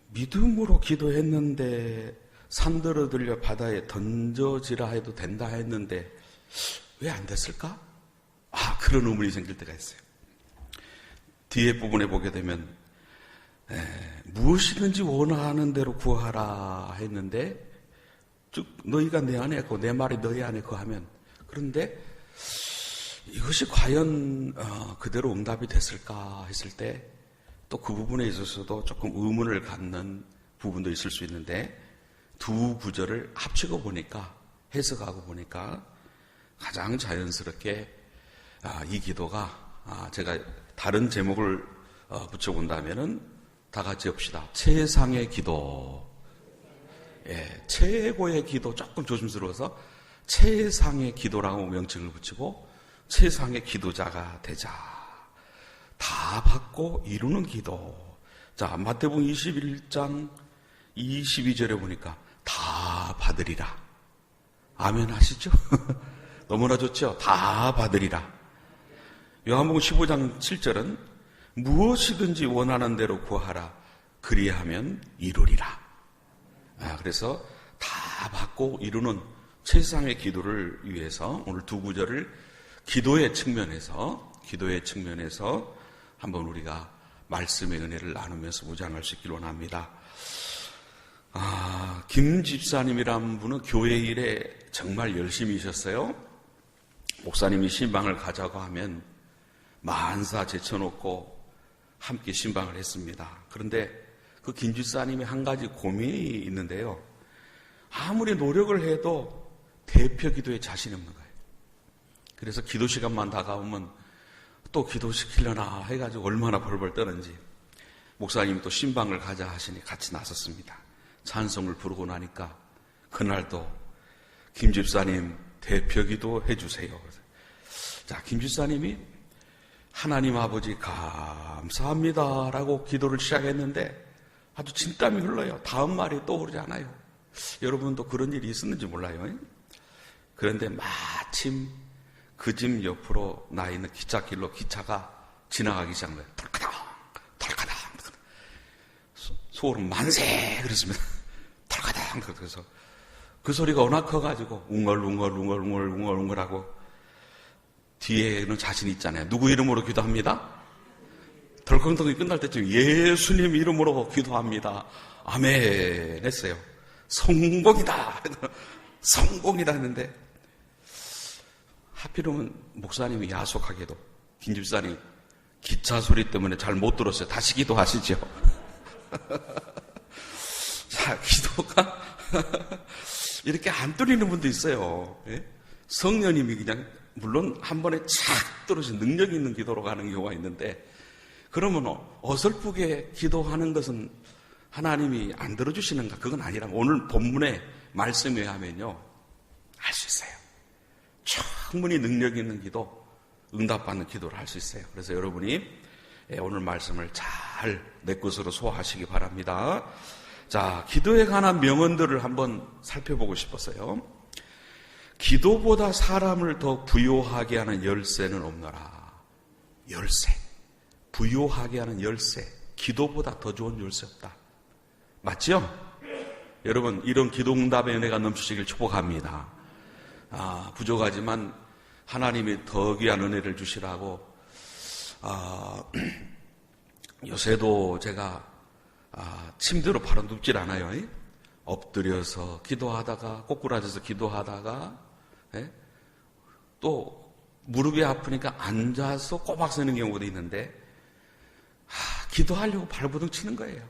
믿음으로 기도했는데 산더러 들려 바다에 던져지라 해도 된다 했는데 왜 안 됐을까? 그런 의문이 생길 때가 있어요. 뒤에 부분에 보게 되면 무엇이든지 원하는 대로 구하라 했는데 쭉 너희가 내 안에 있고 내 말이 너희 안에 거하면, 그런데 이것이 과연 그대로 응답이 됐을까 했을 때 또 그 부분에 있어서도 조금 의문을 갖는 부분도 있을 수 있는데, 두 구절을 합치고 보니까, 해석하고 보니까 가장 자연스럽게 이 기도가 제가 다른 제목을 붙여본다면은 다 같이 합시다. 최상의 기도. 최고의 기도 조금 조심스러워서 최상의 기도라고 명칭을 붙이고 최상의 기도자가 되자. 다 받고 이루는 기도. 자, 마태복음 21장 22절에 보니까 다 받으리라. 아멘 하시죠? 너무나 좋죠? 다 받으리라. 요한복음 15장 7절은 무엇이든지 원하는 대로 구하라. 그리하면 이루리라. 그래서 다 받고 이루는 최상의 기도를 위해서 오늘 두 구절을 기도의 측면에서 한번 우리가 말씀의 은혜를 나누면서 묵상할 수 있기를 원합니다. 김 집사님이라는 분은 교회 일에 정말 열심히셨어요. 목사님이 신방을 가자고 하면 만사 제쳐놓고 함께 신방을 했습니다. 그런데 그 김 집사님이 한 가지 고민이 있는데요. 아무리 노력을 해도 대표 기도에 자신이 없는 거예요. 그래서 기도 시간만 다가오면 또 기도시키려나 해가지고 얼마나 벌벌 떠는지 목사님이 또 신방을 가자 하시니 같이 나섰습니다. 찬송을 부르고 나니까 그날도 김 집사님 대표 기도 해주세요. 자, 김 집사님이 하나님 아버지 감사합니다 라고 기도를 시작했는데 아주 진땀이 흘러요. 다음 말이 떠오르지 않아요. 여러분도 그런 일이 있었는지 몰라요. 그런데 마침 그 집 옆으로 나 있는 기찻길로 기차가 지나가기 시작해요. 덜커덩 덜커덩 소름 만세 그랬습니다. 덜커덩. 그래서 그 소리가 워낙 커가지고 웅얼웅얼 하고 뒤에는 자신 있잖아요. 누구 이름으로 기도합니다? 덜컹덩이 끝날 때쯤 예수님 이름으로 기도합니다. 아멘 했어요. 성공이다 했는데 하필이면 목사님이 야속하게도 김 집사님 기차 소리 때문에 잘 못 들었어요. 다시 기도하시죠. 자, 기도가 이렇게 안 뚫리는 분도 있어요. 성령님이 그냥 물론 한 번에 착 떨어진 능력 있는 기도로 가는 경우가 있는데, 그러면 어설프게 기도하는 것은 하나님이 안 들어주시는가? 그건 아니라 오늘 본문의 말씀에 하면요 할 수 있어요. 충분히 능력 있는 기도, 응답받는 기도를 할 수 있어요. 그래서 여러분이 오늘 말씀을 잘 내 것으로 소화하시기 바랍니다. 자, 기도에 관한 명언들을 한번 살펴보고 싶었어요. 기도보다 사람을 더 부요하게 하는 열쇠는 없노라. 열쇠. 부요하게 하는 열쇠. 기도보다 더 좋은 열쇠 없다. 맞죠? 여러분, 이런 기도 응답의 은혜가 넘치시길 축복합니다. 부족하지만 하나님이 더 귀한 은혜를 주시라고 요새도 제가 침대로 바로 눕질 않아요. 엎드려서 기도하다가 꼬꾸라져서 기도하다가 또 무릎이 아프니까 앉아서 꼬박 서는 경우도 있는데 기도하려고 발버둥 치는 거예요.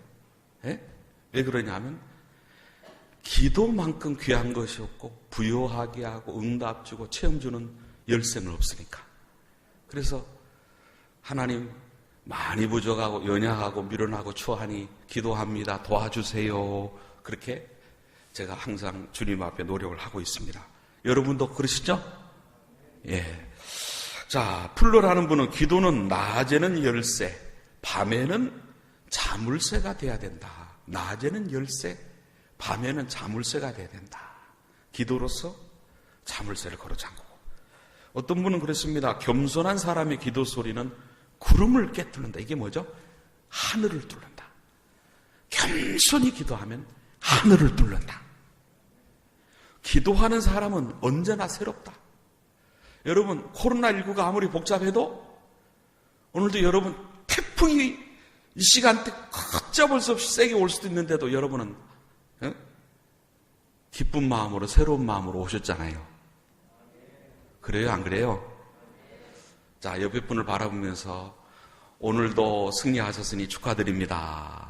왜 그러냐면 기도만큼 귀한 것이 없고 부요하게 하고 응답 주고 체험 주는 열쇠는 없으니까. 그래서 하나님 많이 부족하고 연약하고 미련하고 추하니 기도합니다. 도와주세요. 그렇게 제가 항상 주님 앞에 노력을 하고 있습니다. 여러분도 그러시죠? 예. 자, 플러라는 분은 기도는 낮에는 열쇠, 밤에는 자물쇠가 돼야 된다. 낮에는 열쇠, 밤에는 자물쇠가 돼야 된다. 기도로서 자물쇠를 걸어 잠그고. 어떤 분은 그랬습니다. 겸손한 사람의 기도 소리는 구름을 깨뚫는다. 이게 뭐죠? 하늘을 뚫는다. 겸손히 기도하면 하늘을 뚫는다. 기도하는 사람은 언제나 새롭다. 여러분, 코로나19가 아무리 복잡해도 오늘도 여러분 태풍이 이 시간대 걷잡을 수 없이 세게 올 수도 있는데도 여러분은 기쁜 마음으로 새로운 마음으로 오셨잖아요. 그래요, 안 그래요? 자, 옆에 분을 바라보면서 오늘도 승리하셨으니 축하드립니다.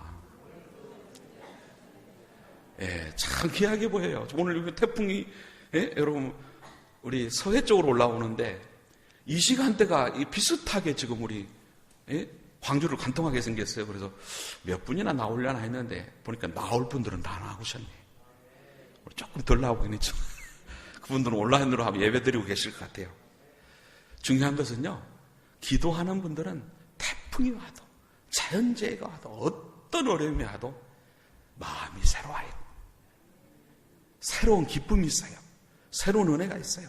예, 참 귀하게 보여요. 오늘 태풍이 여러분 우리 서해 쪽으로 올라오는데 이 시간대가 비슷하게 지금 우리 광주를 관통하게 생겼어요. 그래서 몇 분이나 나오려나 했는데 보니까 나올 분들은 다 나오셨네. 우리 조금 덜 나오긴 했죠. 그분들은 온라인으로 하면 예배 드리고 계실 것 같아요. 중요한 것은요, 기도하는 분들은 태풍이 와도 자연재해가 와도 어떤 어려움이 와도 마음이 새로워요. 새로운 기쁨이 있어요. 새로운 은혜가 있어요.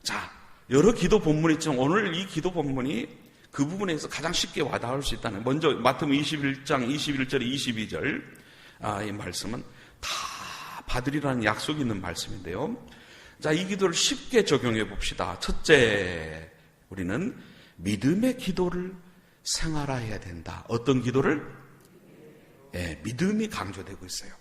자, 여러 기도 본문이 있지만 오늘 이 기도 본문이 그 부분에서 가장 쉽게 와닿을 수 있다는, 먼저 마태복음 21장 21절 22절 이 말씀은 다 받으리라는 약속이 있는 말씀인데요. 자, 이 기도를 쉽게 적용해 봅시다. 첫째, 우리는 믿음의 기도를 생활화해야 된다. 어떤 기도를? 믿음이 강조되고 있어요.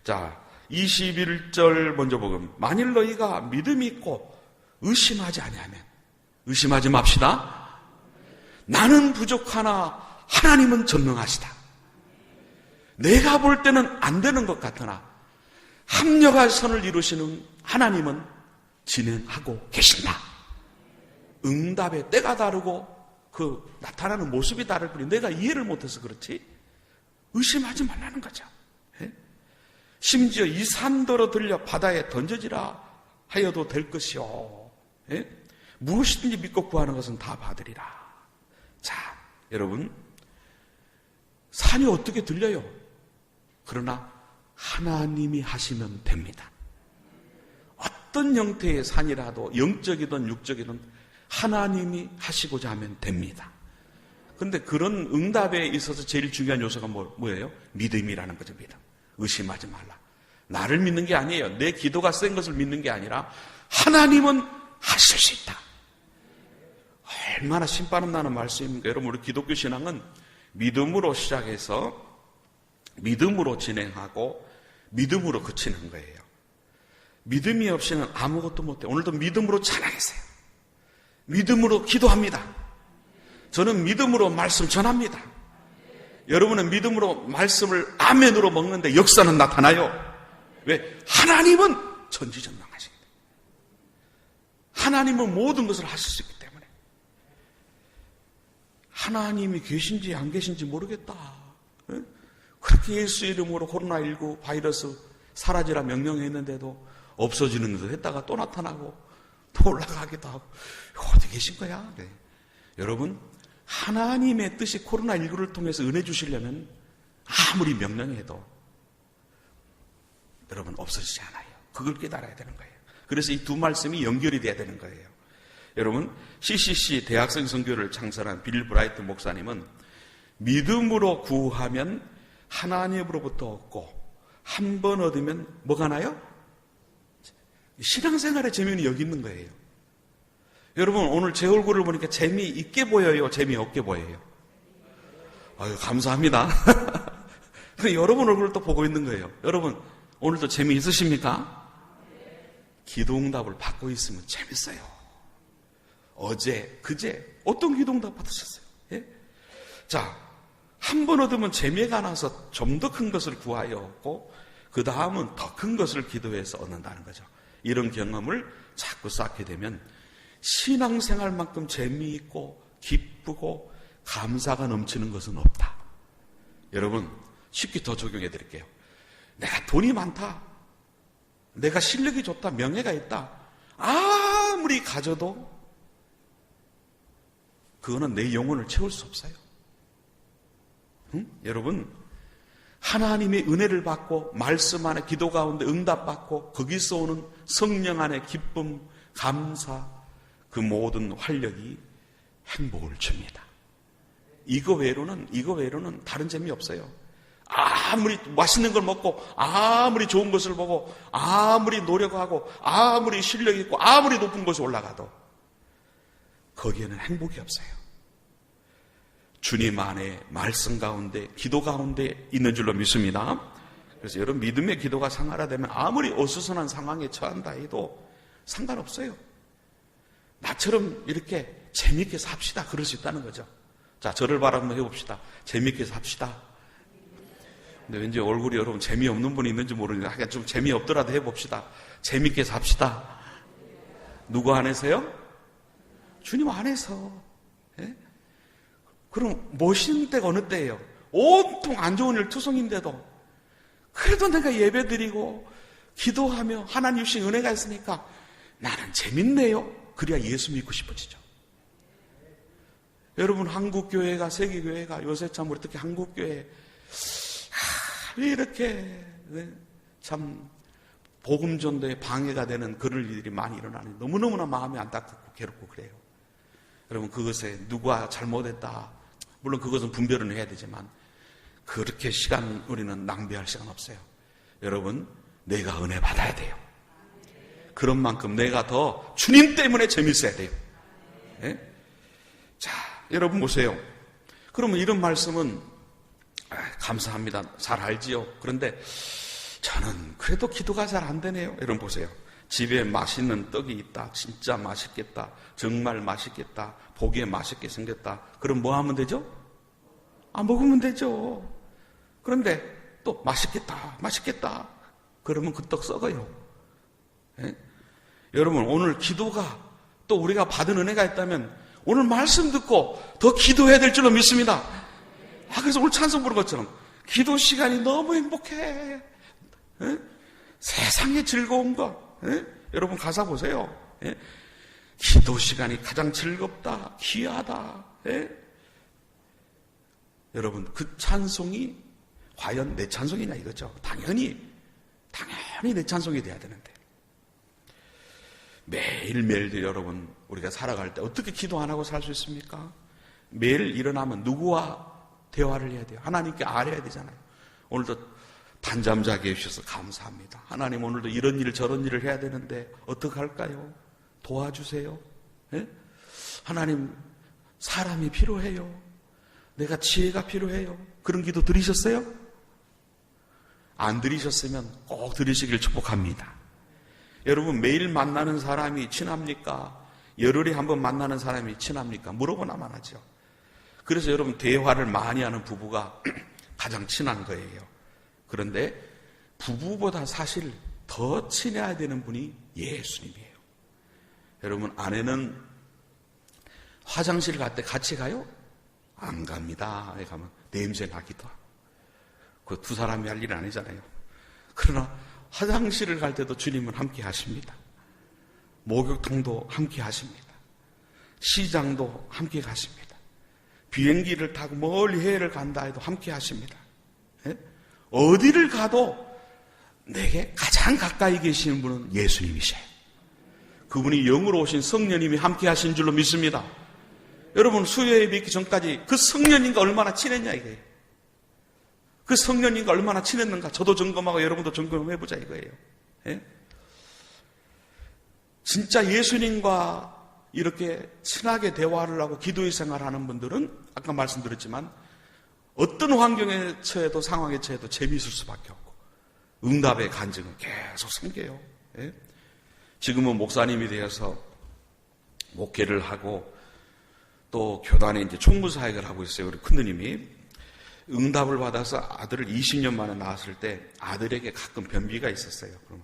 자, 21절 먼저 보면, 만일 너희가 믿음이 있고 의심하지 아니하면, 의심하지 맙시다. 나는 부족하나 하나님은 전능하시다. 내가 볼 때는 안 되는 것 같으나 합력할 선을 이루시는 하나님은 진행하고 계신다. 응답의 때가 다르고 그 나타나는 모습이 다를 뿐이 내가 이해를 못해서 그렇지 의심하지 말라는 거죠. 심지어 이 산더러 들려 바다에 던져지라 하여도 될 것이요. 무엇이든지 믿고 구하는 것은 다 받으리라. 자, 여러분, 산이 어떻게 들려요? 그러나 하나님이 하시면 됩니다. 어떤 형태의 산이라도 영적이든 육적이든 하나님이 하시고자 하면 됩니다. 그런데 그런 응답에 있어서 제일 중요한 요소가 뭐예요? 믿음이라는 거죠. 믿음. 의심하지 말라. 나를 믿는 게 아니에요. 내 기도가 센 것을 믿는 게 아니라 하나님은 하실 수 있다. 얼마나 신바람 나는 말씀입니까? 여러분, 우리 기독교 신앙은 믿음으로 시작해서 믿음으로 진행하고 믿음으로 그치는 거예요. 믿음이 없이는 아무것도 못해요. 오늘도 믿음으로 찬양했어요. 믿음으로 기도합니다. 저는 믿음으로 말씀 전합니다. 여러분은 믿음으로 말씀을 아멘으로 먹는데 역사는 나타나요. 왜? 하나님은 전지전능하십니다. 하나님은 모든 것을 하실 수 있기 때문에. 하나님이 계신지 안 계신지 모르겠다. 그렇게 예수 이름으로 코로나19 바이러스 사라지라 명령했는데도 없어지는 듯 했다가 또 나타나고 또 올라가기도 하고 어디 계신 거야? 네. 여러분, 하나님의 뜻이 코로나19를 통해서 은혜 주시려면 아무리 명령해도 여러분 없어지지 않아요. 그걸 깨달아야 되는 거예요. 그래서 이 두 말씀이 연결이 돼야 되는 거예요. 여러분, CCC 대학생 선교를 창설한 빌 브라이트 목사님은 믿음으로 구하면 하나님으로부터 얻고 한 번 얻으면 뭐가 나요? 신앙생활의 재미는 여기 있는 거예요. 여러분, 오늘 제 얼굴을 보니까 재미있게 보여요? 재미없게 보여요? 아유, 감사합니다. 여러분 얼굴을 또 보고 있는 거예요. 여러분, 오늘도 재미있으십니까? 기도응답을 받고 있으면 재밌어요. 어제, 그제 어떤 기도응답 받으셨어요? 예? 자, 한 번 얻으면 재미가 나서 좀 더 큰 것을 구하여 얻고 그 다음은 더 큰 것을 기도해서 얻는다는 거죠. 이런 경험을 자꾸 쌓게 되면 신앙생활만큼 재미있고 기쁘고 감사가 넘치는 것은 없다. 여러분, 쉽게 더 적용해 드릴게요. 내가 돈이 많다, 내가 실력이 좋다, 명예가 있다, 아무리 가져도 그거는 내 영혼을 채울 수 없어요. 응? 여러분, 하나님의 은혜를 받고 말씀 안에 기도 가운데 응답받고 거기서 오는 성령 안의 기쁨, 감사, 그 모든 활력이 행복을 줍니다. 이거 외로는 다른 재미 없어요. 아무리 맛있는 걸 먹고, 아무리 좋은 것을 보고, 아무리 노력하고, 아무리 실력 있고, 아무리 높은 곳에 올라가도 거기에는 행복이 없어요. 주님 안에 말씀 가운데, 기도 가운데 있는 줄로 믿습니다. 그래서 여러분, 믿음의 기도가 상하라되면 아무리 어수선한 상황에 처한다 해도 상관없어요. 나처럼 이렇게 재미있게 삽시다, 그럴 수 있다는 거죠. 자, 저를 바라보며 해봅시다. 재미있게 삽시다. 근데 왠지 얼굴이 여러분 재미없는 분이 있는지 모르니까 하여간 좀 재미없더라도 해봅시다. 재미있게 삽시다. 누구 안에서요? 주님 안에서. 예? 그럼 멋있는 때가 어느 때예요? 온통 안 좋은 일 투성인데도 그래도 내가 예배드리고 기도하며 하나님 주신 은혜가 있으니까 나는 재밌네요. 그래야 예수 믿고 싶어지죠. 여러분, 한국교회가, 세계교회가 요새 참 우리 특히 한국교회 왜 이렇게 참 복음 전도에 방해가 되는 그런 일들이 많이 일어나니 너무너무나 마음이 안타깝고 괴롭고 그래요. 여러분, 그것에 누가 잘못했다, 물론 그것은 분별은 해야 되지만 그렇게 시간 우리는 낭비할 시간 없어요. 여러분, 내가 은혜 받아야 돼요. 그런 만큼 내가 더 주님 때문에 재밌어야 돼요. 예? 자, 여러분 보세요. 그러면 이런 말씀은 감사합니다. 잘 알지요. 그런데 저는 그래도 기도가 잘 안 되네요. 여러분 보세요. 집에 맛있는 떡이 있다. 진짜 맛있겠다. 정말 맛있겠다. 보기에 맛있게 생겼다. 그럼 뭐 하면 되죠? 먹으면 되죠. 그런데 또 맛있겠다. 맛있겠다. 그러면 그 떡 썩어요. 예? 여러분, 오늘 기도가 또 우리가 받은 은혜가 있다면 오늘 말씀 듣고 더 기도해야 될 줄로 믿습니다. 그래서 오늘 찬송 부른 것처럼 기도 시간이 너무 행복해. 예? 세상의 즐거운 것. 예? 여러분 가사 보세요. 예? 기도 시간이 가장 즐겁다, 귀하다. 예? 여러분, 그 찬송이 과연 내 찬송이냐 이거죠. 당연히 내 찬송이 돼야 되는데 매일매일 여러분, 우리가 살아갈 때 어떻게 기도 안 하고 살 수 있습니까? 매일 일어나면 누구와 대화를 해야 돼요? 하나님께 알아야 되잖아요. 오늘도 단잠 자게 해주셔서 감사합니다. 하나님, 오늘도 이런 일 저런 일을 해야 되는데 어떡할까요? 도와주세요. 예? 하나님, 사람이 필요해요. 내가 지혜가 필요해요. 그런 기도 들으셨어요? 안 들으셨으면 꼭 들으시길 축복합니다. 여러분, 매일 만나는 사람이 친합니까? 열흘에 한 번 만나는 사람이 친합니까? 물어보나만 하죠. 그래서 여러분, 대화를 많이 하는 부부가 가장 친한 거예요. 그런데 부부보다 사실 더 친해야 되는 분이 예수님이에요. 여러분, 아내는 화장실 갈 때 같이 가요? 안 갑니다. 가면 냄새 나기도 하고. 그 두 사람이 할 일은 아니잖아요. 그러나 화장실을 갈 때도 주님은 함께 하십니다. 목욕통도 함께 하십니다. 시장도 함께 가십니다. 비행기를 타고 멀리 해외를 간다 해도 함께 하십니다. 예? 어디를 가도 내게 가장 가까이 계시는 분은 예수님이셔요. 그분이 영으로 오신 성령님이 함께 하신 줄로 믿습니다. 여러분, 수요예배 믿기 전까지 그 성령님과 얼마나 친했냐 이거예요. 그 성령님과 얼마나 친했는가 저도 점검하고 여러분도 점검해보자 이거예요. 예? 진짜 예수님과 이렇게 친하게 대화를 하고 기도의 생활을 하는 분들은 아까 말씀드렸지만 어떤 환경에 처해도 상황에 처해도 재미있을 수밖에 없고 응답의 간증은 계속 생겨요. 예? 지금은 목사님이 되어서 목회를 하고 또 교단에 이제 총무사역을 하고 있어요. 우리 큰누님이 응답을 받아서 아들을 20년 만에 낳았을 때 아들에게 가끔 변비가 있었어요. 그럼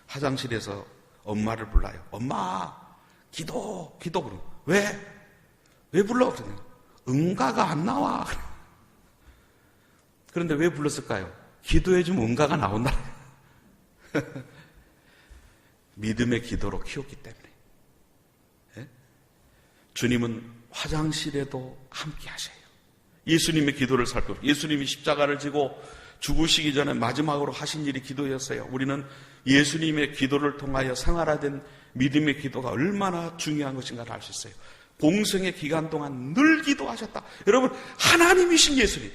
화장실에서 엄마를 불러요. 엄마, 기도. 그럼 왜 불러? 그러면 응가가 안 나와. 그런데 왜 불렀을까요? 기도해주면 응가가 나온다. 믿음의 기도로 키웠기 때문에. 예? 주님은 화장실에도 함께 하셔요. 예수님의 기도를 살펴보고 예수님이 십자가를 지고 죽으시기 전에 마지막으로 하신 일이 기도였어요. 우리는 예수님의 기도를 통하여 생활화된 믿음의 기도가 얼마나 중요한 것인가를 알 수 있어요. 공생의 기간 동안 늘 기도하셨다. 여러분, 하나님이신 예수님.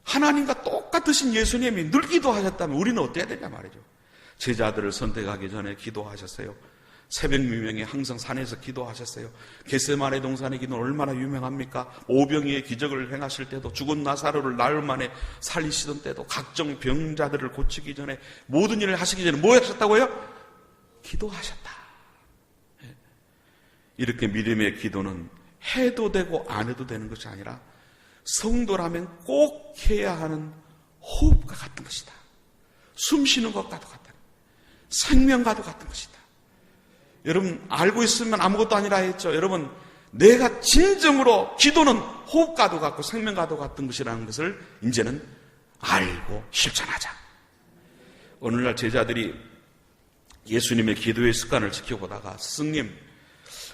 하나님과 똑같으신 예수님이 늘 기도하셨다면 우리는 어때야 되냐 말이죠. 제자들을 선택하기 전에 기도하셨어요. 새벽 미명에 항상 산에서 기도하셨어요. 겟세마네 동산의 기도는 얼마나 유명합니까? 오병이의 기적을 행하실 때도, 죽은 나사로를 나흘 만에 살리시던 때도, 각종 병자들을 고치기 전에, 모든 일을 하시기 전에 뭐 하셨다고요? 기도하셨다. 이렇게 믿음의 기도는 해도 되고 안 해도 되는 것이 아니라 성도라면 꼭 해야 하는 호흡과 같은 것이다. 숨 쉬는 것과도 같다. 생명과도 같은 것이다. 여러분 알고 있으면 아무것도 아니라 했죠. 여러분 내가 진정으로 기도는 호흡과도 같고 생명과도 같은 것이라는 것을 이제는 알고 실천하자. 오늘날 제자들이 예수님의 기도의 습관을 지켜보다가 스승님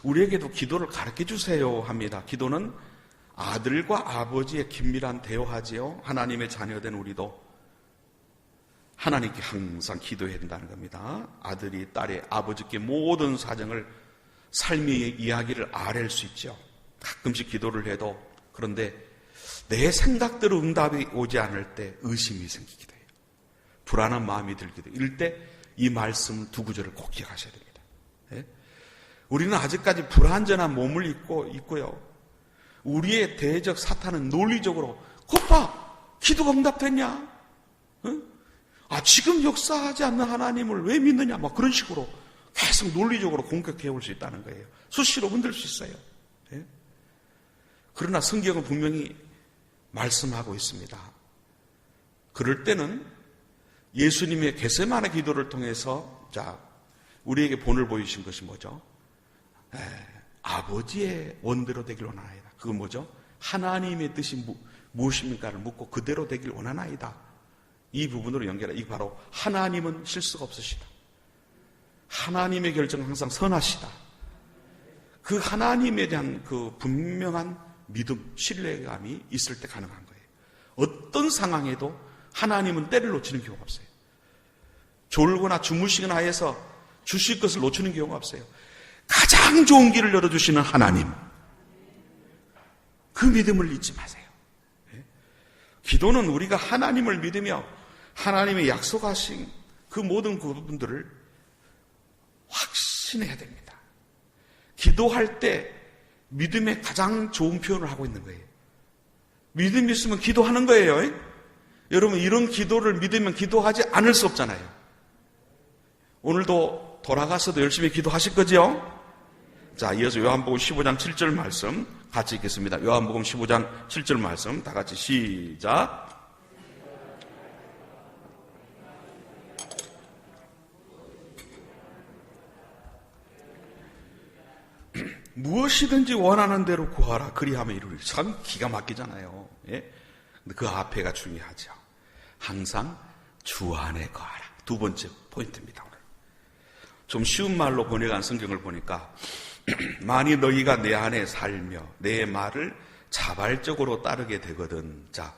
우리에게도 기도를 가르쳐 주세요 합니다. 기도는 아들과 아버지의 긴밀한 대화지요. 하나님의 자녀된 우리도 하나님께 항상 기도해야 된다는 겁니다. 아들이 딸의 아버지께 모든 사정을 삶의 이야기를 아뢰일 수 있죠. 가끔씩 기도를 해도 그런데 내 생각대로 응답이 오지 않을 때 의심이 생기기도 해요. 불안한 마음이 들기도 해요. 이럴 때 이 말씀 두 구절을 꼭 기억하셔야 됩니다. 예? 우리는 아직까지 불완전한 몸을 입고 있고요. 우리의 대적 사탄은 논리적으로 겉봐 기도가 응답됐냐? 응? 지금 역사하지 않는 하나님을 왜 믿느냐? 막 그런 식으로 계속 논리적으로 공격해 올 수 있다는 거예요. 수시로 흔들 수 있어요. 예? 그러나 성경은 분명히 말씀하고 있습니다. 그럴 때는 예수님의 겟세마네 기도를 통해서 우리에게 본을 보이신 것이 뭐죠? 아버지의 원대로 되길 원하나이다. 그건 뭐죠? 하나님의 뜻이 무엇입니까를 묻고 그대로 되길 원하나이다. 이 부분으로 연결해. 이게 바로 하나님은 실수가 없으시다. 하나님의 결정은 항상 선하시다. 그 하나님에 대한 그 분명한 믿음, 신뢰감이 있을 때 가능한 거예요. 어떤 상황에도 하나님은 때를 놓치는 경우가 없어요. 졸거나 주무시거나 해서 주실 것을 놓치는 경우가 없어요. 가장 좋은 길을 열어주시는 하나님. 그 믿음을 잊지 마세요. 기도는 우리가 하나님을 믿으며 하나님의 약속하신 그 모든 부분들을 확신해야 됩니다. 기도할 때 믿음의 가장 좋은 표현을 하고 있는 거예요. 믿음이 있으면 기도하는 거예요. 여러분 이런 기도를 믿으면 기도하지 않을 수 없잖아요. 오늘도 돌아가서도 열심히 기도하실 거죠? 자, 이어서 요한복음 15장 7절 말씀 같이 읽겠습니다. 요한복음 15장 7절 말씀 다 같이 시작. 무엇이든지 원하는 대로 구하라 그리하면 이루리. 참 기가 막히잖아요. 예? 근데 그 앞에가 중요하죠. 항상 주 안에 거하라. 두 번째 포인트입니다. 오늘 좀 쉬운 말로 번역한 성경을 보니까 만일 너희가 내 안에 살며 내 말을 자발적으로 따르게 되거든. 자,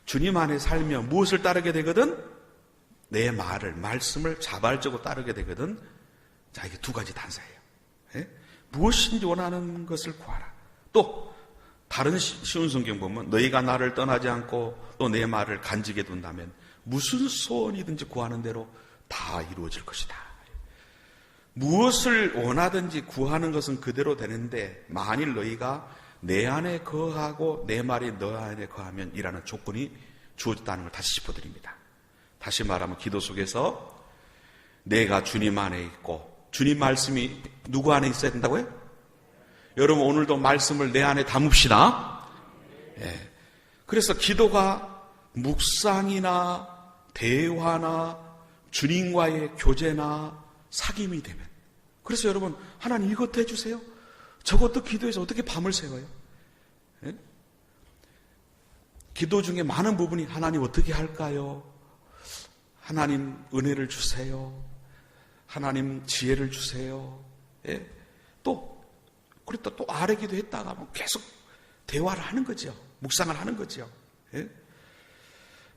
주님 안에 살며 무엇을 따르게 되거든? 내 말씀을 자발적으로 따르게 되거든. 자, 이게 두 가지 단서예요. 예? 무엇인지 원하는 것을 구하라. 또 다른 쉬운 성경 보면 너희가 나를 떠나지 않고 또 내 말을 간직해 둔다면 무슨 소원이든지 구하는 대로 다 이루어질 것이다. 무엇을 원하든지 구하는 것은 그대로 되는데 만일 너희가 내 안에 거하고 내 말이 너 안에 거하면 이라는 조건이 주어졌다는 걸 다시 짚어드립니다. 다시 말하면 기도 속에서 내가 주님 안에 있고 주님 말씀이 누구 안에 있어야 된다고요? 여러분 오늘도 말씀을 내 안에 담읍시다. 예. 그래서 기도가 묵상이나 대화나 주님과의 교제나 사귐이 되면 그래서 여러분 하나님 이것도 해주세요. 저것도 기도해서 어떻게 밤을 새워요? 예? 기도 중에 많은 부분이 하나님 어떻게 할까요? 하나님 은혜를 주세요. 하나님 지혜를 주세요. 예? 그랬다 또 아뢰기도 했다가 계속 대화를 하는 거죠. 묵상을 하는 거죠. 예?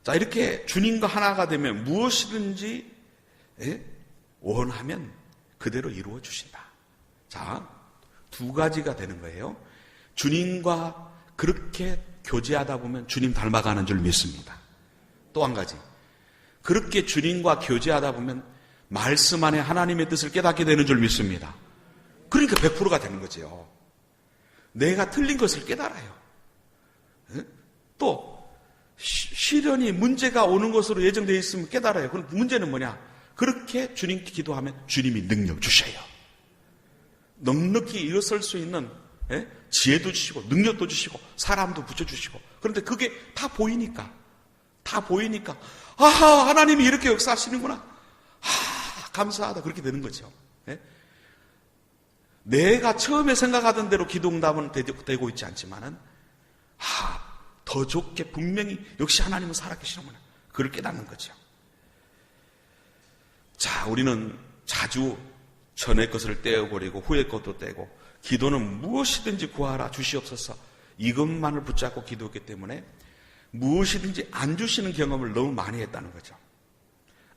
자, 이렇게 주님과 하나가 되면 무엇이든지 원하면 그대로 이루어 주신다. 자, 두 가지가 되는 거예요. 주님과 그렇게 교제하다 보면 주님 닮아가는 줄 믿습니다. 또 한 가지, 그렇게 주님과 교제하다 보면 말씀 안에 하나님의 뜻을 깨닫게 되는 줄 믿습니다. 그러니까 100%가 되는 거죠. 내가 틀린 것을 깨달아요. 또 시련이 문제가 오는 것으로 예정되어 있으면 깨달아요. 그럼 문제는 뭐냐? 그렇게 주님께 기도하면 주님이 능력 주셔요. 넉넉히 일어설 수 있는 지혜도 주시고 능력도 주시고 사람도 붙여주시고. 그런데 그게 다 보이니까 아하, 하나님이 이렇게 역사하시는구나, 감사하다, 그렇게 되는 거죠. 내가 처음에 생각하던 대로 기도 응답은 되고 있지 않지만은 더 좋게 분명히 역시 하나님은 살아계시는구나, 그걸 깨닫는 거죠. 자, 우리는 자주 전의 것을 떼어버리고 후의 것도 떼고, 기도는 무엇이든지 구하라 주시옵소서, 이것만을 붙잡고 기도했기 때문에 무엇이든지 안 주시는 경험을 너무 많이 했다는 거죠.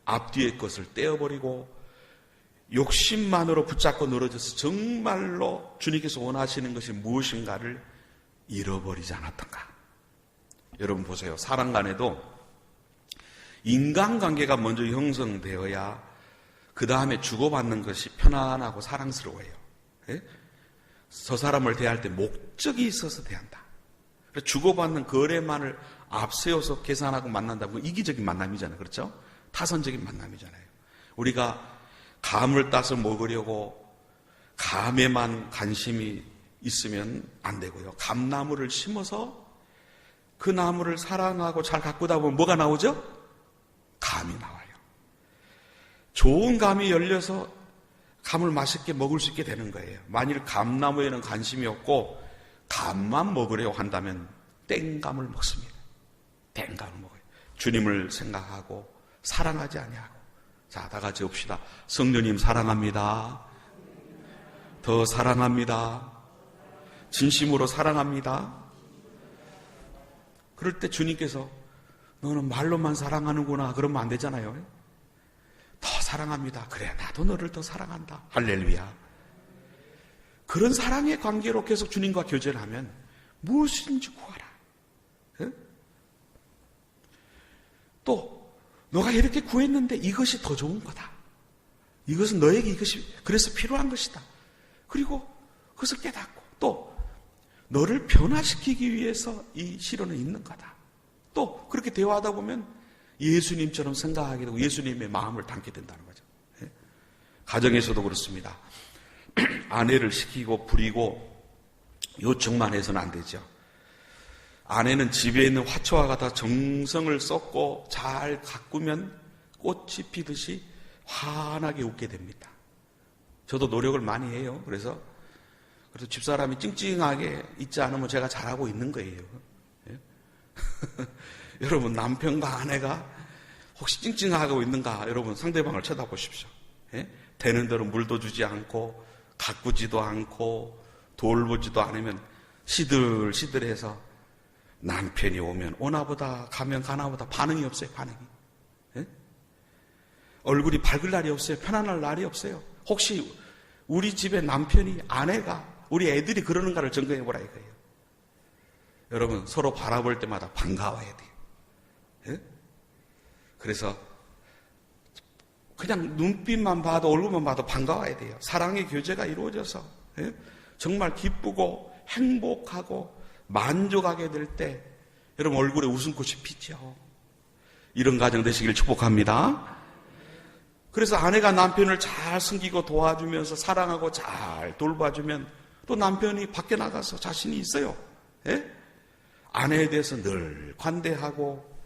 앞뒤의 것을 떼어버리고 욕심만으로 붙잡고 늘어져서 정말로 주님께서 원하시는 것이 무엇인가를 잃어버리지 않았던가. 여러분 보세요. 사람 간에도 인간관계가 먼저 형성되어야 그 다음에 주고받는 것이 편안하고 사랑스러워요. 저 사람을 대할 때 목적이 있어서 대한다. 주고받는 거래만을 앞세워서 계산하고 만난다면 이기적인 만남이잖아요. 그렇죠? 타선적인 만남이잖아요. 우리가 감을 따서 먹으려고 감에만 관심이 있으면 안 되고요. 감나무를 심어서 그 나무를 사랑하고 잘 가꾸다 보면 뭐가 나오죠? 감이 나와요. 좋은 감이 열려서 감을 맛있게 먹을 수 있게 되는 거예요. 만일 감나무에는 관심이 없고 감만 먹으려고 한다면 땡감을 먹습니다. 땡감을 먹어요. 주님을 생각하고 사랑하지 아니하고. 자, 다 같이 봅시다. 성령님 사랑합니다. 더 사랑합니다. 진심으로 사랑합니다. 그럴 때 주님께서 너는 말로만 사랑하는구나 그러면 안 되잖아요. 더 사랑합니다. 그래, 나도 너를 더 사랑한다. 할렐루야. 그런 사랑의 관계로 계속 주님과 교제를 하면 무엇인지 구하라. 또 너가 이렇게 구했는데 이것이 더 좋은 거다. 이것은 너에게 이것이 그래서 필요한 것이다. 그리고 그것을 깨닫고 또 너를 변화시키기 위해서 이 시련은 있는 거다. 또 그렇게 대화하다 보면 예수님처럼 생각하게 되고 예수님의 마음을 담게 된다는 거죠. 가정에서도 그렇습니다. 아내를 시키고 부리고 요청만 해서는 안 되죠. 아내는 집에 있는 화초와 같아 정성을 쏟고 잘 가꾸면 꽃이 피듯이 환하게 웃게 됩니다. 저도 노력을 많이 해요. 그래서 집사람이 찡찡하게 있지 않으면 제가 잘하고 있는 거예요. 여러분, 남편과 아내가 혹시 찡찡하고 있는가? 여러분, 상대방을 쳐다보십시오. 되는 대로 물도 주지 않고 가꾸지도 않고 돌보지도 않으면 시들시들해서 남편이 오면 오나보다 가면 가나보다 반응이 없어요. 반응이. 얼굴이 밝을 날이 없어요. 편안할 날이 없어요. 혹시 우리 집의 남편이, 아내가, 우리 애들이 그러는가를 점검해보라 이거예요. 여러분, 서로 바라볼 때마다 반가워야 돼요. 그래서 그냥 눈빛만 봐도 얼굴만 봐도 반가워야 돼요. 사랑의 교제가 이루어져서 정말 기쁘고 행복하고 만족하게 될 때 여러분 얼굴에 웃음꽃이 피죠. 이런 가정 되시길 축복합니다. 그래서 아내가 남편을 잘 섬기고 도와주면서 사랑하고 잘 돌봐주면 또 남편이 밖에 나가서 자신이 있어요. 아내에 대해서 늘 관대하고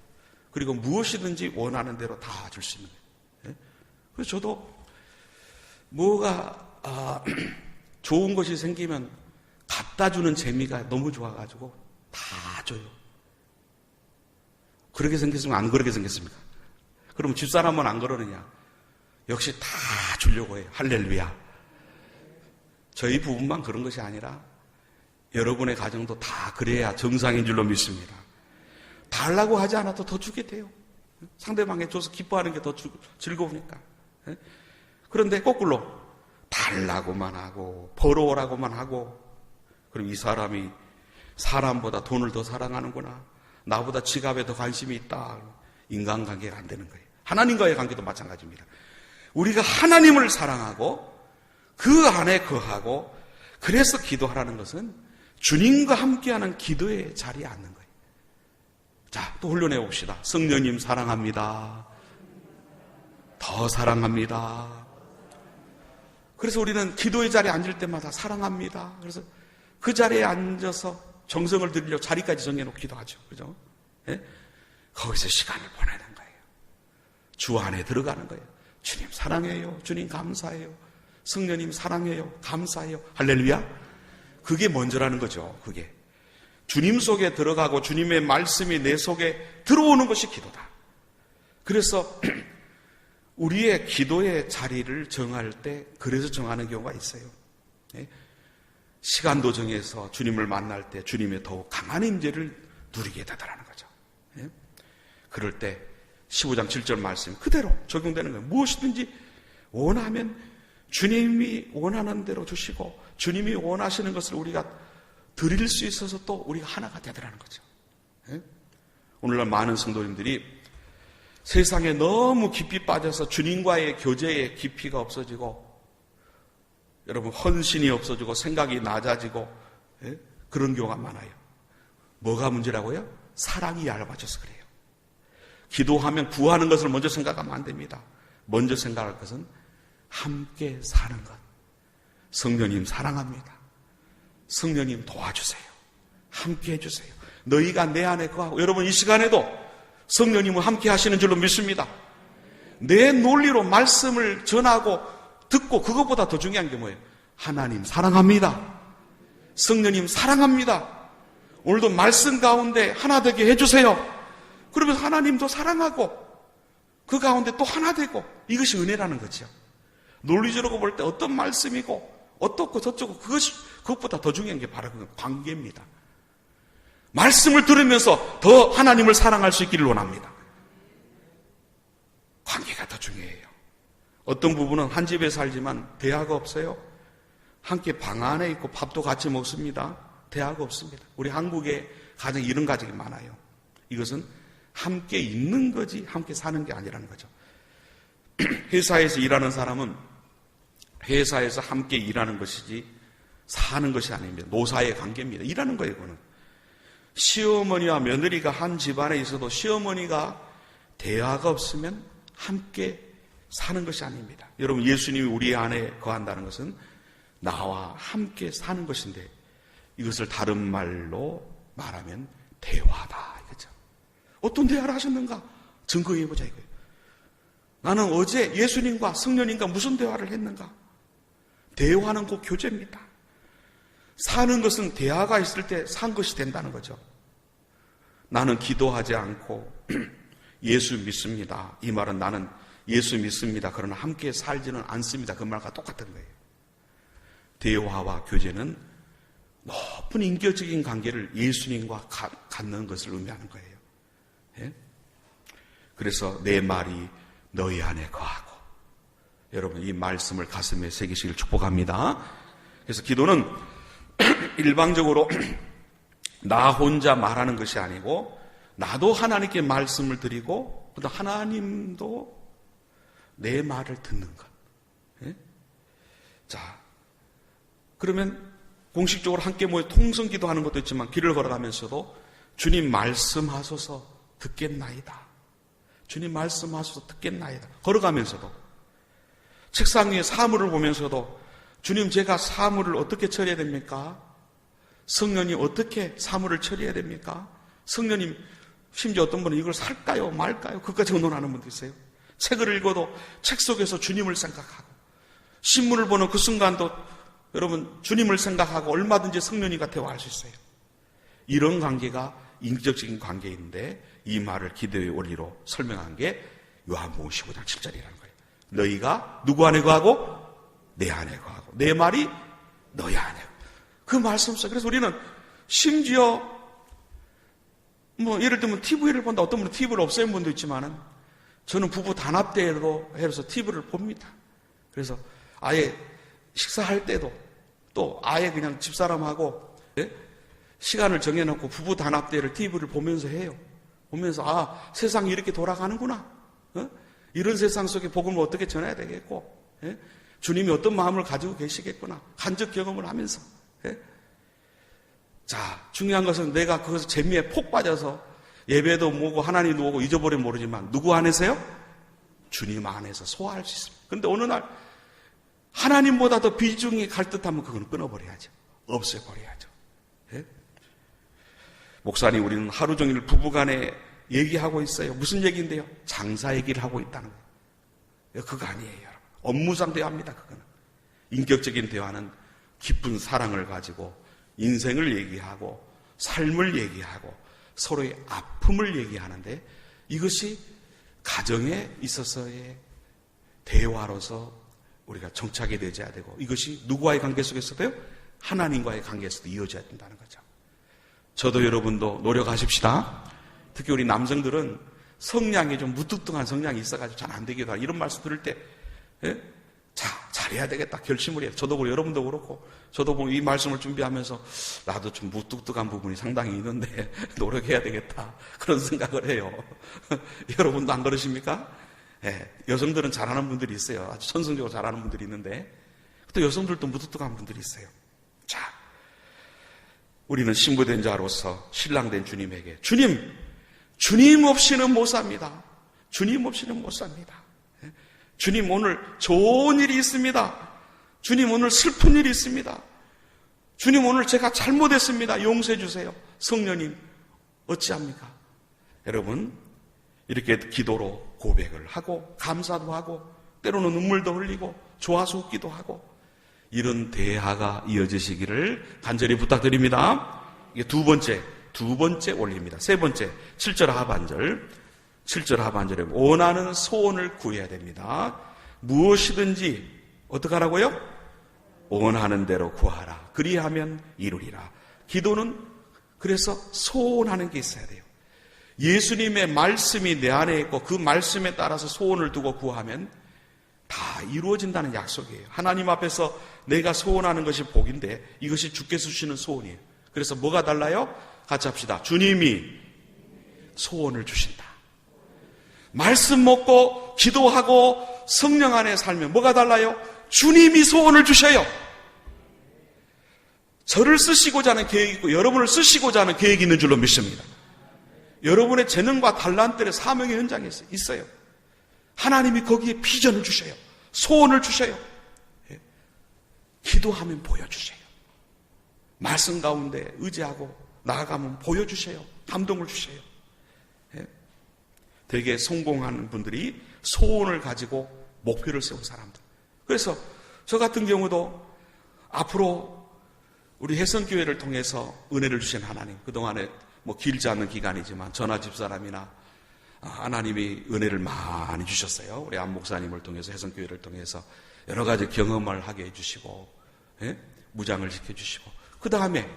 그리고 무엇이든지 원하는 대로 다 줄 수 있는 거예요. 그래서 저도 뭐가 좋은 것이 생기면 갖다 주는 재미가 너무 좋아가지고 다 줘요. 그렇게 생겼으면 안 그렇게 생겼습니까? 그럼 집사람은 안 그러느냐? 역시 다 주려고 해요. 할렐루야. 저희 부부만 그런 것이 아니라 여러분의 가정도 다 그래야 정상인 줄로 믿습니다. 달라고 하지 않아도 더 주게 돼요. 상대방에 줘서 기뻐하는 게 더 즐거우니까. 그런데 거꾸로 달라고만 하고 벌어오라고만 하고 그럼 이 사람이 사람보다 돈을 더 사랑하는구나. 나보다 지갑에 더 관심이 있다. 인간관계가 안 되는 거예요. 하나님과의 관계도 마찬가지입니다. 우리가 하나님을 사랑하고 그 안에 거하고 그래서 기도하라는 것은 주님과 함께하는 기도의 자리에 앉는 거예요. 자, 또 훈련해 봅시다. 성령님 사랑합니다. 더 사랑합니다. 그래서 우리는 기도의 자리에 앉을 때마다 사랑합니다. 그래서 그 자리에 앉아서 정성을 들이려 자리까지 정해놓기도 하죠. 그죠? 예? 거기서 시간을 보내는 거예요. 주 안에 들어가는 거예요. 주님 사랑해요. 주님 감사해요. 성령님 사랑해요. 감사해요. 할렐루야. 그게 먼저라는 거죠. 그게. 주님 속에 들어가고 주님의 말씀이 내 속에 들어오는 것이 기도다. 그래서 우리의 기도의 자리를 정할 때 그래서 정하는 경우가 있어요. 시간도 정해서 주님을 만날 때 주님의 더욱 강한 임재를 누리게 되더라는 거죠. 그럴 때 15장 7절 말씀 그대로 적용되는 거예요. 무엇이든지 원하면 주님이 원하는 대로 주시고 주님이 원하시는 것을 우리가 드릴 수 있어서 또 우리가 하나가 되더라는 거죠. 오늘날 많은 성도님들이 세상에 너무 깊이 빠져서 주님과의 교제의 깊이가 없어지고 여러분 헌신이 없어지고 생각이 낮아지고 그런 경우가 많아요. 뭐가 문제라고요? 사랑이 얇아져서 그래요. 기도하면 구하는 것을 먼저 생각하면 안 됩니다. 먼저 생각할 것은 함께 사는 것. 성령님 사랑합니다. 성령님 도와주세요. 함께 해주세요. 너희가 내 안에 거하고 여러분 이 시간에도 성령님은 함께 하시는 줄로 믿습니다. 내 논리로 말씀을 전하고 듣고 그것보다 더 중요한 게 뭐예요? 하나님 사랑합니다. 성령님 사랑합니다. 오늘도 말씀 가운데 하나 되게 해주세요. 그러면서 하나님도 사랑하고 그 가운데 또 하나 되고 이것이 은혜라는 거죠. 논리적으로 볼 때 어떤 말씀이고 어떻고 저쩌고 그것보다 더 중요한 게 바로 그 관계입니다. 말씀을 들으면서 더 하나님을 사랑할 수 있기를 원합니다. 관계가 더 중요해요. 어떤 부부는 한 집에 살지만 대화가 없어요. 함께 방 안에 있고 밥도 같이 먹습니다. 대화가 없습니다. 우리 한국에 가정 이런 가정이 많아요. 이것은 함께 있는 거지 함께 사는 게 아니라는 거죠. 회사에서 일하는 사람은 회사에서 함께 일하는 것이지 사는 것이 아닙니다. 노사의 관계입니다. 일하는 거예요, 그거는. 시어머니와 며느리가 한 집안에 있어도 시어머니가 대화가 없으면 함께 사는 것이 아닙니다. 여러분, 예수님이 우리 안에 거한다는 것은 나와 함께 사는 것인데 이것을 다른 말로 말하면 대화다. 이거죠. 어떤 대화를 하셨는가? 증거해보자 이거예요. 나는 어제 예수님과 성령님과 무슨 대화를 했는가? 대화는 곧 교제입니다. 사는 것은 대화가 있을 때 산 것이 된다는 거죠. 나는 기도하지 않고 예수 믿습니다. 이 말은 나는 예수 믿습니다. 그러나 함께 살지는 않습니다. 그 말과 똑같은 거예요. 대화와 교제는 높은 인격적인 관계를 예수님과 갖는 것을 의미하는 거예요. 예? 그래서 내 말이 너희 안에 거하고 여러분 이 말씀을 가슴에 새기시길 축복합니다. 그래서 기도는 일방적으로 나 혼자 말하는 것이 아니고 나도 하나님께 말씀을 드리고 또 하나님도 내 말을 듣는 것. 예? 자, 그러면 공식적으로 함께 모여 통성기도 하는 것도 있지만 길을 걸어가면서도 주님 말씀하소서 듣겠나이다. 주님 말씀하소서 듣겠나이다. 걸어가면서도 책상 위에 사물을 보면서도 주님 제가 사물을 어떻게 처리해야 됩니까? 성령님 어떻게 사물을 처리해야 됩니까? 성령님 심지어 어떤 분은 이걸 살까요 말까요? 그것까지 의논하는 분도 있어요. 책을 읽어도 책 속에서 주님을 생각하고 신문을 보는 그 순간도 여러분 주님을 생각하고 얼마든지 성령님과 대화할 수 있어요. 이런 관계가 인격적인 관계인데 이 말을 기도의 원리로 설명한 게 요한복음 15장 7절이라는 거예요. 너희가 누구 안에 거하고 내 안에 거하고 내 말이 너희 안에 거하고. 그 말씀 속에 그래서 우리는 심지어 뭐 예를 들면 TV를 본다. 어떤 분은 TV를 없애는 분도 있지만은 저는 부부 단합대회로 해서 TV를 봅니다. 그래서 아예 식사할 때도 또 아예 그냥 집사람하고 예? 시간을 정해놓고 부부 단합대회를 TV를 보면서 해요. 보면서 세상이 이렇게 돌아가는구나. 이런 세상 속에 복음을 어떻게 전해야 되겠고, 주님이 어떤 마음을 가지고 계시겠구나. 간접 경험을 하면서. 자, 중요한 것은 내가 그것을 재미에 폭 빠져서 예배도 뭐고 하나님도 오고 잊어버리면 모르지만 누구 안에서요? 주님 안에서 소화할 수 있습니다. 그런데 어느 날 하나님보다 더 비중이 갈 듯하면 그건 끊어버려야죠. 없애버려야죠. 목사님, 우리는 하루 종일 부부간에 얘기하고 있어요. 무슨 얘기인데요? 장사 얘기를 하고 있다는 거예요. 그거 아니에요, 여러분. 업무상 대화입니다, 그거는. 인격적인 대화는 깊은 사랑을 가지고 인생을 얘기하고 삶을 얘기하고 서로의 아픔을 얘기하는데, 이것이 가정에 있어서의 대화로서 우리가 정착이 되어야 되고, 이것이 누구와의 관계 속에서도요? 하나님과의 관계에서도 이어져야 된다는 거죠. 저도 여러분도 노력하십시다. 특히 우리 남성들은 성량이 좀 무뚝뚝한 성량이 있어가지고 잘 안 되기도 하고, 이런 말씀 들을 때 잘해야 되겠다 결심을 해요. 저도 그렇고 여러분도 그렇고, 저도 이 말씀을 준비하면서 나도 좀 무뚝뚝한 부분이 상당히 있는데 노력해야 되겠다 그런 생각을 해요. 여러분도 안 그러십니까? 여성들은 잘하는 분들이 있어요. 아주 천성적으로 잘하는 분들이 있는데 또 여성들도 무뚝뚝한 분들이 있어요. 자, 우리는 신부된 자로서 신랑된 주님에게 주님 없이는 못 삽니다. 주님 없이는 못 삽니다. 주님, 오늘 좋은 일이 있습니다. 주님, 오늘 슬픈 일이 있습니다. 주님, 오늘 제가 잘못했습니다. 용서해 주세요. 성령님, 어찌합니까? 여러분, 이렇게 기도로 고백을 하고 감사도 하고 때로는 눈물도 흘리고 좋아서 웃기도 하고, 이런 대화가 이어지시기를 간절히 부탁드립니다. 이게 두 번째 원리입니다. 세 번째, 7절 하반절에 원하는 소원을 구해야 됩니다. 무엇이든지 어떻게 하라고요? 원하는 대로 구하라. 그리하면 이루리라. 기도는 그래서 소원하는 게 있어야 돼요. 예수님의 말씀이 내 안에 있고 그 말씀에 따라서 소원을 두고 구하면 다 이루어진다는 약속이에요. 하나님 앞에서 내가 소원하는 것이 복인데 이것이 주께서 주시는 소원이에요. 그래서 뭐가 달라요? 같이 합시다. 주님이 소원을 주신다. 말씀 먹고 기도하고 성령 안에 살면 뭐가 달라요? 주님이 소원을 주셔요. 저를 쓰시고자 하는 계획이 있고 여러분을 쓰시고자 하는 계획이 있는 줄로 믿습니다. 여러분의 재능과 달란트의 사명의 현장에 있어요. 하나님이 거기에 비전을 주셔요. 소원을 주셔요. 기도하면 보여주셔요. 말씀 가운데 의지하고 나아가면 보여주셔요. 감동을 주셔요. 되게 성공하는 분들이 소원을 가지고 목표를 세운 사람들. 그래서 저 같은 경우도 앞으로 우리 혜성교회를 통해서 은혜를 주신 하나님, 그동안에 길지 않은 기간이지만 전화 집사람이나 하나님이 은혜를 많이 주셨어요. 우리 안 목사님을 통해서, 혜성교회를 통해서 여러 가지 경험을 하게 해주시고, 무장을 시켜주시고, 그 다음에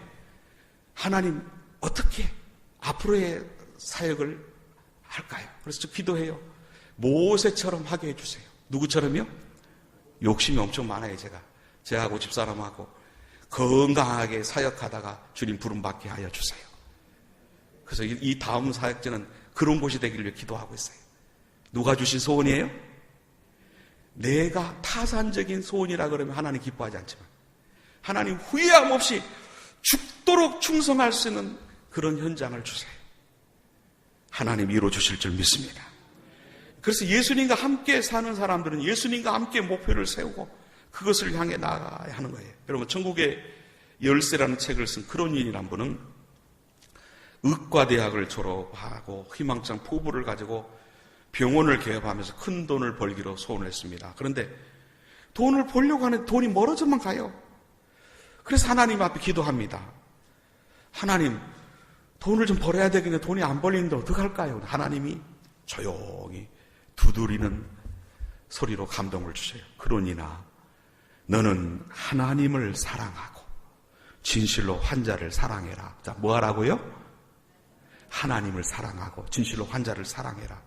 하나님 어떻게 앞으로의 사역을 할까요? 그래서 저 기도해요. 모세처럼 하게 해주세요. 누구처럼요? 욕심이 엄청 많아요. 제하고 집사람하고 건강하게 사역하다가 주님 부름받게 하여 주세요. 그래서 이 다음 사역지는 그런 곳이 되기를 위해 기도하고 있어요. 누가 주신 소원이에요? 내가 타산적인 소원이라 그러면 하나님 기뻐하지 않지만 하나님 후회함 없이 죽도록 충성할 수 있는 그런 현장을 주세요. 하나님 이루어 주실 줄 믿습니다. 그래서 예수님과 함께 사는 사람들은 예수님과 함께 목표를 세우고 그것을 향해 나아가야 하는 거예요. 여러분, 천국의 열쇠라는 책을 쓴 크론윈이라는 분은 의과대학을 졸업하고 희망찬 포부를 가지고 병원을 개업하면서 큰 돈을 벌기로 소원을 했습니다. 그런데 돈을 벌려고 하는 돈이 멀어져만 가요. 그래서 하나님 앞에 기도합니다. 하나님, 돈을 좀 벌어야 되겠는데 돈이 안 벌리는데 어떡할까요? 하나님이 조용히 두드리는 소리로 감동을 주세요. 그러니나 너는 하나님을 사랑하고 진실로 환자를 사랑해라. 자, 뭐 하라고요? 하나님을 사랑하고 진실로 환자를 사랑해라.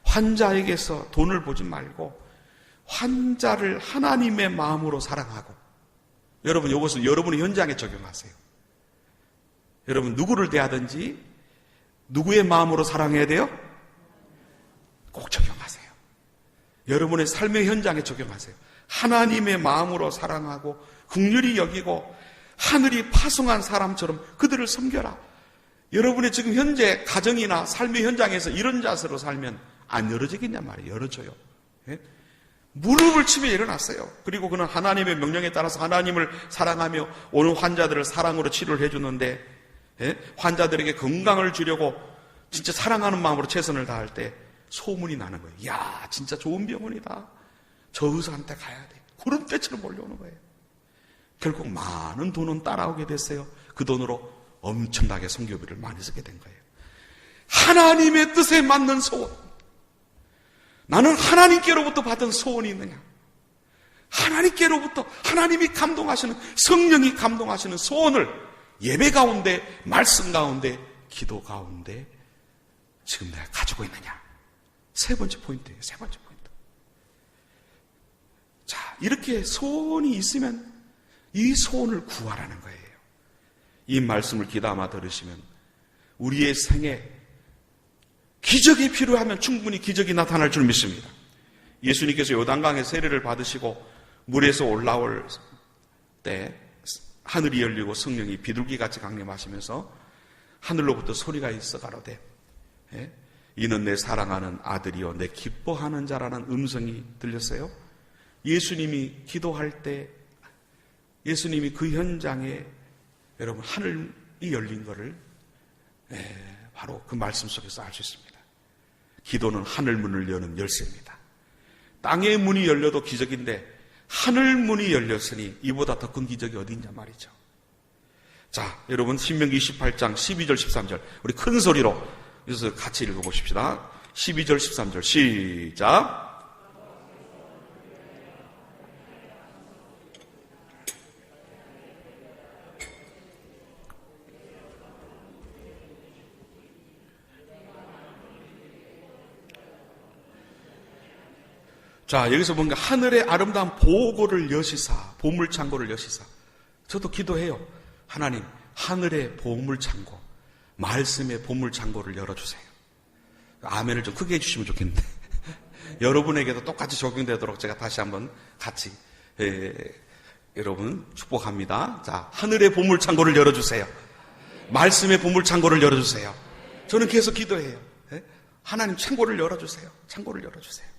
환자에게서 돈을 보지 말고 환자를 하나님의 마음으로 사랑하고. 여러분, 이것은 여러분의 현장에 적용하세요. 여러분, 누구를 대하든지 누구의 마음으로 사랑해야 돼요? 꼭 적용하세요. 여러분의 삶의 현장에 적용하세요. 하나님의 마음으로 사랑하고 긍휼히 여기고 하늘이 파송한 사람처럼 그들을 섬겨라. 여러분의 지금 현재 가정이나 삶의 현장에서 이런 자세로 살면 안 열어지겠냐 말이에요. 열어줘요. 예? 무릎을 치며 일어났어요. 그리고 그는 하나님의 명령에 따라서 하나님을 사랑하며 오는 환자들을 사랑으로 치료를 해주는데, 예? 환자들에게 건강을 주려고 진짜 사랑하는 마음으로 최선을 다할 때 소문이 나는 거예요. 이야, 진짜 좋은 병원이다. 저 의사한테 가야 돼. 구름대처럼 몰려오는 거예요. 결국 많은 돈은 따라오게 됐어요. 그 돈으로 엄청나게 선교비를 많이 쓰게 된 거예요. 하나님의 뜻에 맞는 소원. 나는 하나님께로부터 받은 소원이 있느냐? 하나님께로부터 하나님이 감동하시는, 성령이 감동하시는 소원을 예배 가운데, 말씀 가운데, 기도 가운데 지금 내가 가지고 있느냐? 세 번째 포인트예요. 세 번째 포인트. 자, 이렇게 소원이 있으면 이 소원을 구하라는 거예요. 이 말씀을 귀담아 들으시면 우리의 생에 기적이 필요하면 충분히 기적이 나타날 줄 믿습니다. 예수님께서 요단강에 세례를 받으시고 물에서 올라올 때 하늘이 열리고 성령이 비둘기같이 강림하시면서 하늘로부터 소리가 있어 가로되 이는 내 사랑하는 아들이요 내 기뻐하는 자라는 음성이 들렸어요. 예수님이 기도할 때 예수님이 그 현장에 여러분 하늘이 열린 것을 바로 그 말씀 속에서 알 수 있습니다. 기도는 하늘 문을 여는 열쇠입니다. 땅의 문이 열려도 기적인데 하늘 문이 열렸으니 이보다 더 큰 기적이 어디 있냐 말이죠. 자, 여러분 신명기 28장 12절 13절 우리 큰 소리로 그래서 같이 읽어보십시다. 12절 13절 시작. 자, 여기서 뭔가 하늘의 아름다운 보고를 여시사, 보물창고를 여시사. 저도 기도해요. 하나님, 하늘의 보물창고, 말씀의 보물창고를 열어주세요. 아멘을 좀 크게 해주시면 좋겠는데. 여러분에게도 똑같이 적용되도록 제가 다시 한번 같이, 여러분 축복합니다. 자, 하늘의 보물창고를 열어주세요. 말씀의 보물창고를 열어주세요. 저는 계속 기도해요. 하나님 창고를 열어주세요. 창고를 열어주세요.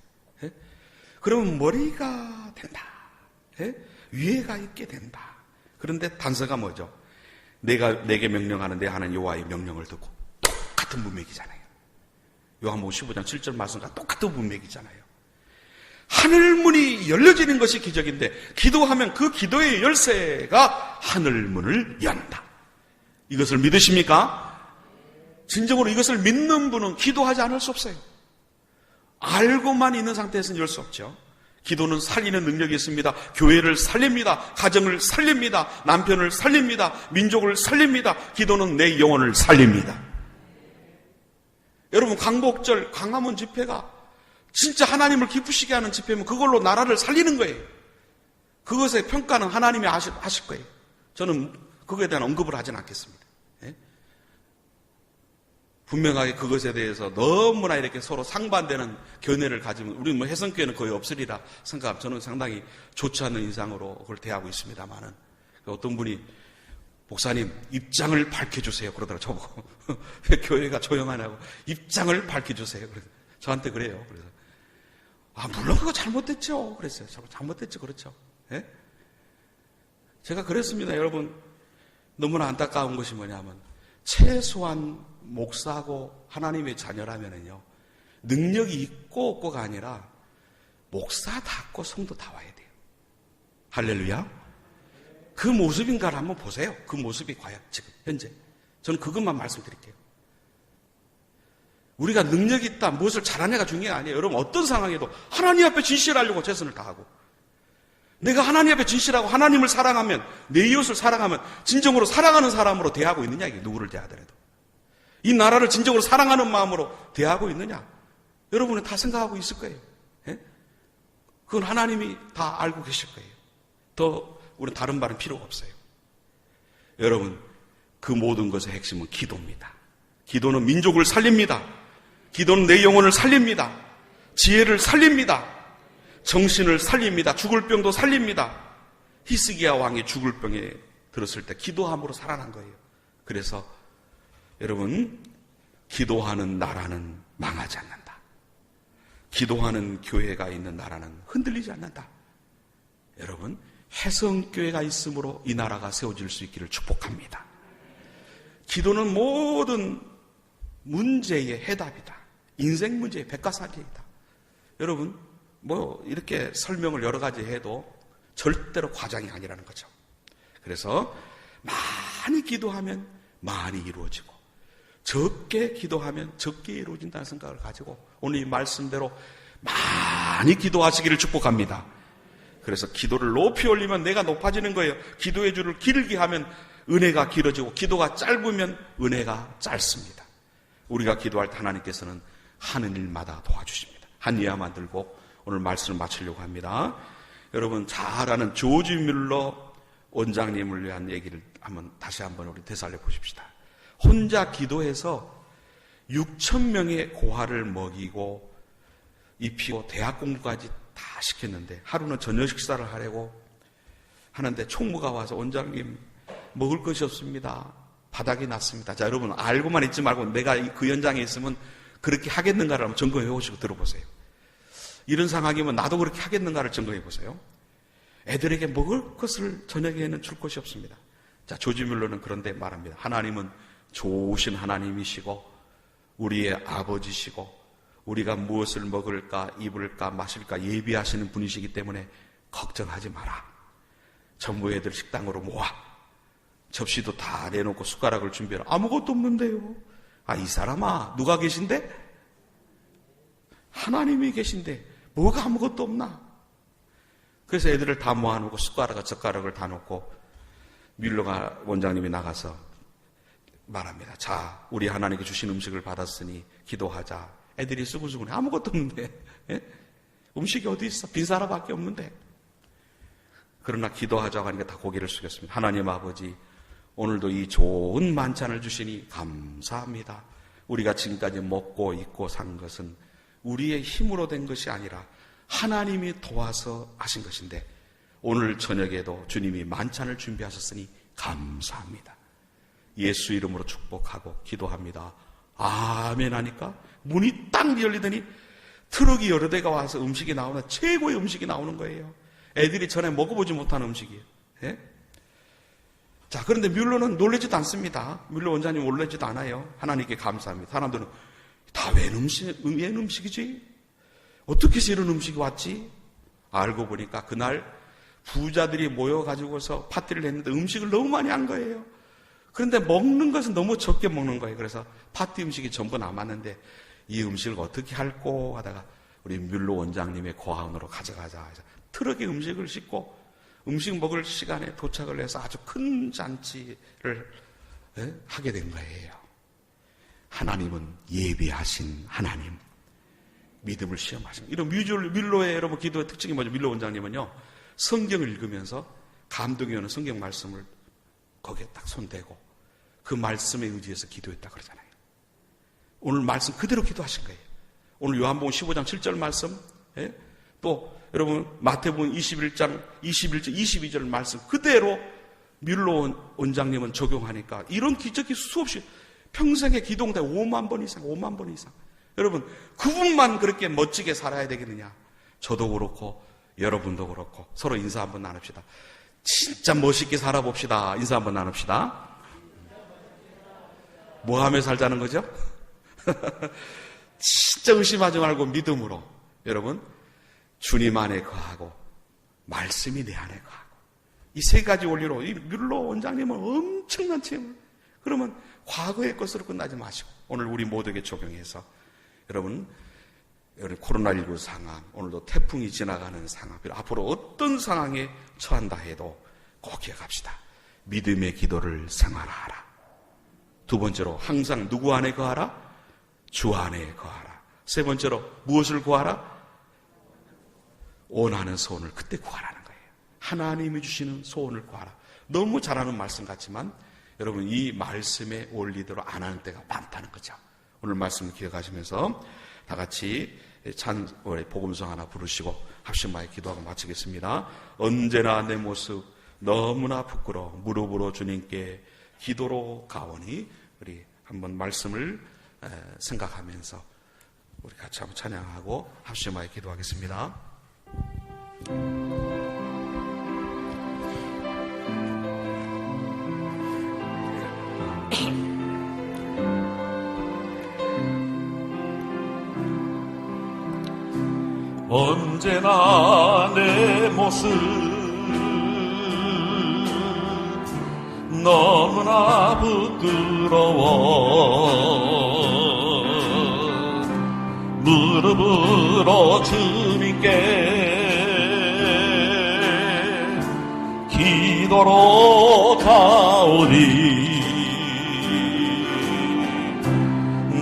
그러면 머리가 된다. 위에가 있게 된다. 그런데 단서가 뭐죠? 내게 명령하는데 하는 여호와의 명령을 듣고 똑같은 문맥이잖아요. 요한복음 15장 7절 말씀과 똑같은 문맥이잖아요. 하늘문이 열려지는 것이 기적인데 기도하면 그 기도의 열쇠가 하늘문을 연다. 이것을 믿으십니까? 진정으로 이것을 믿는 분은 기도하지 않을 수 없어요. 알고만 있는 상태에서는 열 수 없죠. 기도는 살리는 능력이 있습니다. 교회를 살립니다. 가정을 살립니다. 남편을 살립니다. 민족을 살립니다. 기도는 내 영혼을 살립니다. 여러분 광복절 광화문 집회가 진짜 하나님을 기쁘시게 하는 집회면 그걸로 나라를 살리는 거예요. 그것의 평가는 하나님이 하실 거예요. 저는 그거에 대한 언급을 하진 않겠습니다. 분명하게 그것에 대해서 너무나 이렇게 서로 상반되는 견해를 가지면 우리는 뭐 해성교회는 거의 없으리라 생각하면 저는 상당히 좋지 않은 인상으로 그걸 대하고 있습니다만은 어떤 분이 목사님 입장을 밝혀주세요 그러더라고요. 저보고 왜 교회가 조용하냐고 입장을 밝혀주세요. 그래서 저한테 그래요. 그래서 물론 그거 잘못됐죠. 그랬어요. 잘못됐죠. 그렇죠. 예? 제가 그랬습니다. 여러분 너무나 안타까운 것이 뭐냐면 최소한 목사고 하나님의 자녀라면은요 능력이 있고 없고가 아니라 목사답고 성도다 와야 돼요. 할렐루야. 그 모습인가를 한번 보세요. 그 모습이 과연 지금 현재 저는 그것만 말씀드릴게요. 우리가 능력이 있다 무엇을 잘하냐가 중요한 게 아니에요. 여러분 어떤 상황에도 하나님 앞에 진실하려고 최선을 다하고 내가 하나님 앞에 진실하고 하나님을 사랑하면 내 이웃을 사랑하면 진정으로 사랑하는 사람으로 대하고 있느냐 이게 누구를 대하더라도 이 나라를 진정으로 사랑하는 마음으로 대하고 있느냐 여러분은 다 생각하고 있을 거예요. 예? 그건 하나님이 다 알고 계실 거예요. 더 우리는 다른 말은 필요가 없어요. 여러분 그 모든 것의 핵심은 기도입니다. 기도는 민족을 살립니다. 기도는 내 영혼을 살립니다. 지혜를 살립니다. 정신을 살립니다. 죽을 병도 살립니다. 히스기야 왕이 죽을 병에 들었을 때 기도함으로 살아난 거예요. 그래서 여러분, 기도하는 나라는 망하지 않는다. 기도하는 교회가 있는 나라는 흔들리지 않는다. 여러분, 해성교회가 있으므로 이 나라가 세워질 수 있기를 축복합니다. 기도는 모든 문제의 해답이다. 인생 문제의 백과사전이다. 여러분, 이렇게 설명을 여러 가지 해도 절대로 과장이 아니라는 거죠. 그래서 많이 기도하면 많이 이루어지고, 적게 기도하면 적게 이루어진다는 생각을 가지고 오늘 이 말씀대로 많이 기도하시기를 축복합니다. 그래서 기도를 높이 올리면 내가 높아지는 거예요. 기도의 줄을 길게 하면 은혜가 길어지고, 기도가 짧으면 은혜가 짧습니다. 우리가 기도할 때 하나님께서는 하는 일마다 도와주십니다. 한 이야만 들고 오늘 말씀을 마치려고 합니다. 여러분 잘 아는 조지 뮬러 원장님을 위한 얘기를 다시 한번 우리 되살려 보십시다. 혼자 기도해서 6,000명의 고아를 먹이고 입히고 대학 공부까지 다 시켰는데, 하루는 저녁 식사를 하려고 하는데 총무가 와서 원장님 먹을 것이 없습니다. 바닥이 났습니다. 자, 여러분 알고만 있지 말고 내가 그 현장에 있으면 그렇게 하겠는가를 한번 점검해 보시고 들어보세요. 이런 상황이면 나도 그렇게 하겠는가를 점검해 보세요. 애들에게 먹을 것을 저녁에는 줄 것이 없습니다. 자, 조지 뮬러는 그런데 말합니다. 하나님은 좋으신 하나님이시고 우리의 아버지시고 우리가 무엇을 먹을까 입을까 마실까 예비하시는 분이시기 때문에 걱정하지 마라. 전부 애들 식당으로 모아. 접시도 다 내놓고 숟가락을 준비해라. 아무것도 없는데요. 이 사람아, 누가 계신데? 하나님이 계신데 뭐가 아무것도 없나? 그래서 애들을 다 모아놓고 젓가락을 다 놓고 뮬러가 원장님이 나가서 말합니다. 자, 우리 하나님께 주신 음식을 받았으니 기도하자. 애들이 수근수근해. 아무것도 없는데. 예? 음식이 어디 있어? 빈사람밖에 없는데. 그러나 기도하자고 하니까 다 고개를 숙였습니다. 하나님 아버지, 오늘도 이 좋은 만찬을 주시니 감사합니다. 우리가 지금까지 먹고 입고 산 것은 우리의 힘으로 된 것이 아니라 하나님이 도와서 하신 것인데, 오늘 저녁에도 주님이 만찬을 준비하셨으니 감사합니다. 예수 이름으로 축복하고 기도합니다. 아멘 하니까 문이 딱 열리더니 트럭이 여러 대가 와서 음식이 나오는, 최고의 음식이 나오는 거예요. 애들이 전에 먹어보지 못한 음식이에요. 예? 자, 그런데 뮬러는 놀라지도 않습니다. 뮬러 원장님 놀라지도 않아요. 하나님께 감사합니다. 사람들은 다 웬 음식이지? 어떻게 해서 이런 음식이 왔지? 알고 보니까 그날 부자들이 모여가지고서 파티를 했는데 음식을 너무 많이 한 거예요. 그런데 먹는 것은 너무 적게 먹는 거예요. 그래서 파티 음식이 전부 남았는데 이 음식을 어떻게 할꼬 하다가 우리 뮬러 원장님의 고아원으로 가져가자 해서 트럭에 음식을 싣고 음식 먹을 시간에 도착을 해서 아주 큰 잔치를 하게 된 거예요. 하나님은 예비하신 하나님, 믿음을 시험하신. 이런 뮬러의 여러분 기도의 특징이 뭐죠? 뮬러 원장님은요, 성경을 읽으면서 감동이 오는 성경 말씀을 거기에 딱 손대고 그 말씀에 의지해서 기도했다 그러잖아요. 오늘 말씀 그대로 기도하신 거예요. 오늘 요한복음 15장 7절 말씀, 또 여러분 마태복음 21장 21절 22절 말씀 그대로 뮬러 원장님은 적용하니까 이런 기적이 수없이 평생에 기도응답 5만 번 이상. 여러분 그분만 그렇게 멋지게 살아야 되겠느냐? 저도 그렇고 여러분도 그렇고 서로 인사 한번 나눕시다. 진짜 멋있게 살아봅시다. 인사 한번 나눕시다. 뭐 하며 살자는 거죠? 진짜 의심하지 말고 믿음으로. 여러분 주님 안에 거하고 말씀이 내 안에 거하고 이 세 가지 원리로 이 뮬러 원장님은 엄청난 체험을. 그러면 과거의 것으로 끝나지 마시고 오늘 우리 모두에게 적용해서 여러분 코로나19 상황, 오늘도 태풍이 지나가는 상황, 앞으로 어떤 상황에 처한다 해도 꼭 기억합시다. 믿음의 기도를 생활하라. 두 번째로 항상 누구 안에 거하라? 주 안에 거하라. 세 번째로 무엇을 구하라? 원하는 소원을 그때 구하라는 거예요. 하나님이 주시는 소원을 구하라. 너무 잘하는 말씀 같지만 여러분 이 말씀의 원리대로 안 하는 때가 많다는 거죠. 오늘 말씀을 기억하시면서 다 같이 복음성 하나 부르시고 합심하여 기도하고 마치겠습니다. 언제나 내 모습 너무나 부끄러워 무릎으로 주님께 기도로 가오니, 우리 한번 말씀을 생각하면서 우리 같이 한번 찬양하고 합심하여 기도하겠습니다. 언제나 내 모습 너무나 부끄러워 무릎으로 주님께 기도로 가오니,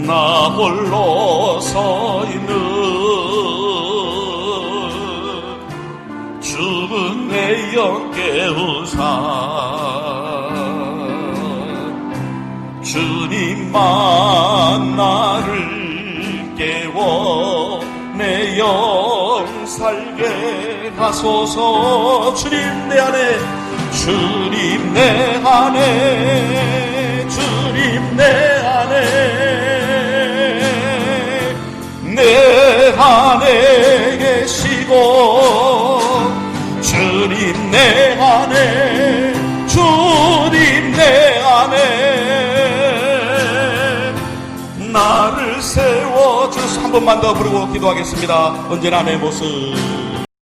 나 홀로 서 있는 죽은 내 영 깨우사 주님만 나를 깨워 내 영 살게 하소서. 주님 내 안에, 주님 내 안에, 주님 내 안에, 내 안에 계시고, 주님 내 안에, 주님 내 안에 나를 세워주소. 한 번만 더 부르고 기도하겠습니다. 언제나 내 모습